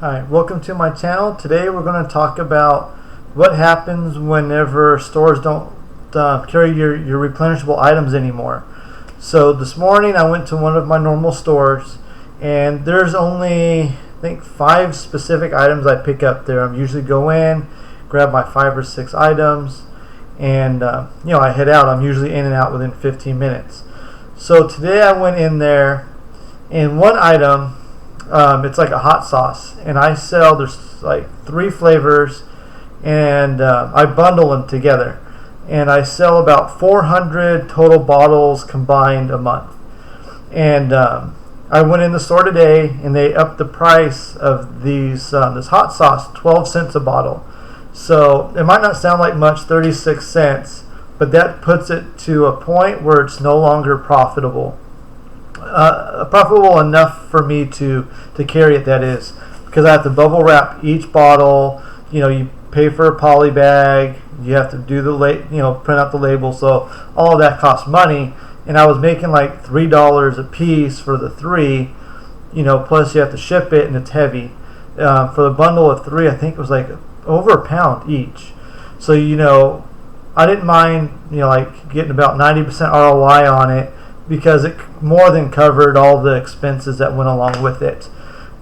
Hi, welcome to my channel. Today we're going to talk about what happens whenever stores don't carry your replenishable items anymore. So this morning I went to one of my normal stores and there's only, I think, 5 specific items I pick up there. I usually go in, grab my 5 or 6 items, and I head out. I'm usually in and out within 15 minutes. So today I went in there and one item, it's like a hot sauce, and there's like 3 flavors, and I bundle them together, and I sell about 400 total bottles combined a month. And I went in the store today and they upped the price of this hot sauce 12 cents a bottle. So it might not sound like much, 36 cents, but that puts it to a point where it's no longer profitable. Profitable enough for me to carry it, that is, because I have to bubble wrap each bottle. You pay for a poly bag, you have to do the print out the label, so all of that costs money. And I was making like $3 a piece for the 3, plus you have to ship it, and it's heavy. For the bundle of 3, I think it was like over a pound each. So I didn't mind like getting about 90% ROI on it, because it more than covered all the expenses that went along with it.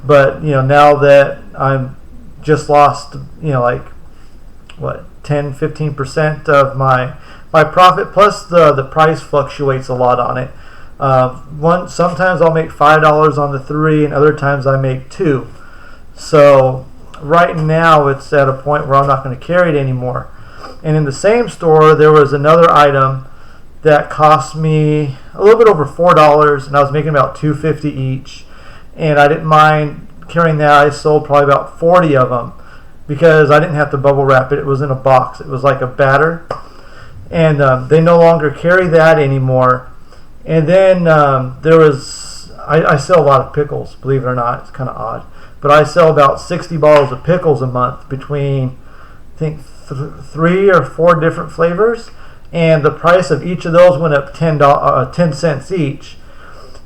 But now that I'm just lost like 10-15% of my profit, plus the price fluctuates a lot on it. Sometimes I'll make $5 on the 3, and other times I make 2. So right now it's at a point where I'm not going to carry it anymore. And in the same store there was another item that cost me a little bit over $4, and I was making about $2.50 each, and I didn't mind carrying that. I sold probably about 40 of them because I didn't have to bubble wrap it. It was in a box. It was like a batter, and they no longer carry that anymore. And then I sell a lot of pickles, believe it or not. It's kind of odd, but I sell about 60 bottles of pickles a month between, I think, 3 or 4 different flavors. And the price of each of those went up 10 cents each.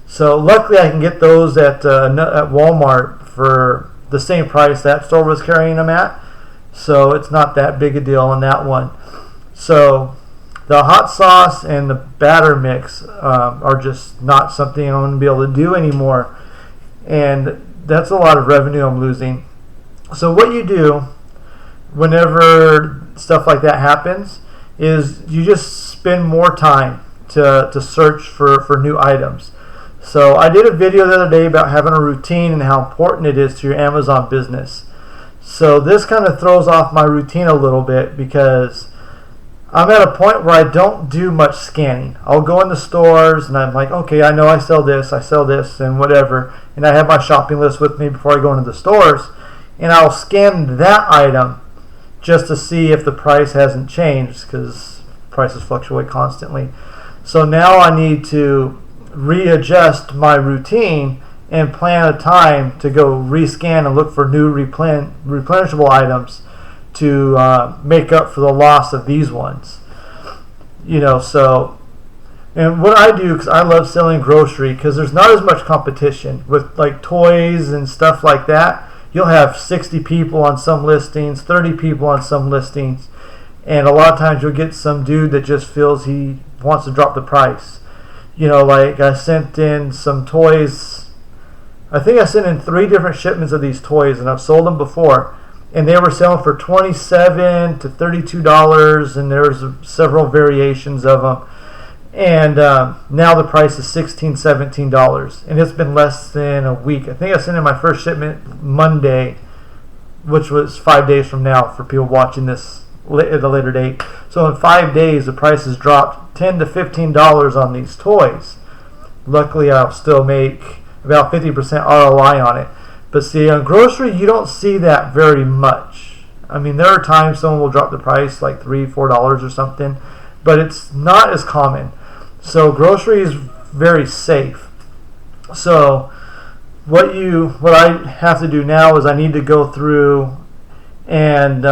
So luckily I can get those at Walmart for the same price that store was carrying them at. So it's not that big a deal on that one. So the hot sauce and the batter mix are just not something I'm going to be able to do anymore. And that's a lot of revenue I'm losing. So what you do whenever stuff like that happens is you just spend more time to search for new items. So I did a video the other day about having a routine and how important it is to your Amazon business. So this kind of throws off my routine a little bit, because I'm at a point where I don't do much scanning. I'll go in the stores and I'm like, okay, I know I sell this, and whatever, and I have my shopping list with me before I go into the stores, and I'll scan that item just to see if the price hasn't changed, because prices fluctuate constantly. So now I need to readjust my routine and plan a time to go rescan and look for new replenishable items to make up for the loss of these ones. And what I do, because I love selling grocery, because there's not as much competition with like toys and stuff like that. You'll have 60 people on some listings, 30 people on some listings, and a lot of times you'll get some dude that just feels he wants to drop the price. Like I sent in some toys. I think I sent in 3 different shipments of these toys, and I've sold them before, and they were selling for $27 to $32, and there's several variations of them. And now the price is $16, $17, and it's been less than a week. I think I sent in my first shipment Monday, which was 5 days from now for people watching this at a later date. So in 5 days, the price has dropped $10 to $15 on these toys. Luckily, I'll still make about 50% ROI on it. But see, on grocery, you don't see that very much. I mean, there are times someone will drop the price like $3, $4 or something, but it's not as common. So grocery is very safe. So what I have to do now is I need to go through and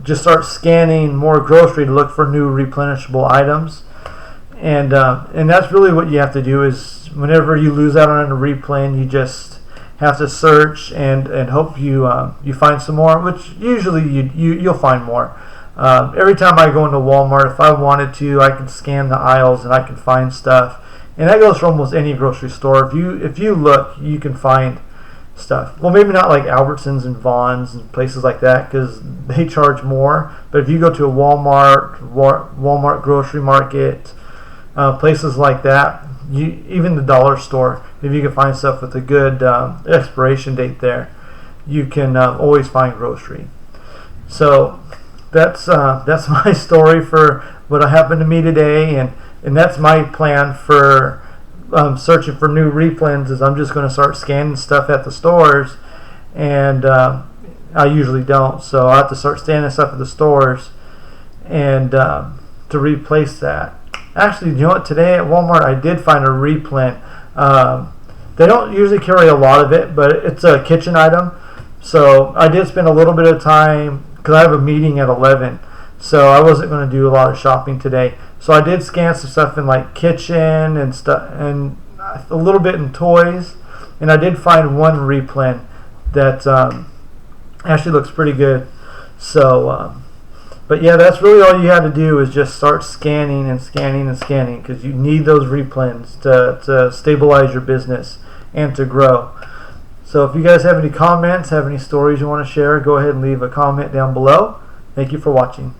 just start scanning more grocery to look for new replenishable items. And that's really what you have to do, is whenever you lose out on a replen, you just have to search and hope you find some more, which usually you'll find more. Every time I go into Walmart, if I wanted to, I can scan the aisles and I can find stuff, and that goes for almost any grocery store. If you look, you can find stuff. Well, maybe not like Albertsons and Vons and places like that, because they charge more. But if you go to a Walmart grocery market, places like that, even the dollar store, if you can find stuff with a good expiration date there, you can always find grocery. So that's my story for what happened to me today, and that's my plan for searching for new replens. Is I'm just going to start scanning stuff at the stores, and I usually don't, so I have to start scanning stuff at the stores and to replace that. Actually, you know what? Today at Walmart, I did find a replen. They don't usually carry a lot of it, but it's a kitchen item. So I did spend a little bit of time because I have a meeting at 11. So I wasn't going to do a lot of shopping today. So I did scan some stuff in like kitchen and stuff, and a little bit in toys. And I did find one replen that actually looks pretty good. So. But yeah, that's really all you had to do is just start scanning and scanning and scanning, because you need those replens to stabilize your business and to grow. So if you guys have any comments, have any stories you want to share, go ahead and leave a comment down below. Thank you for watching.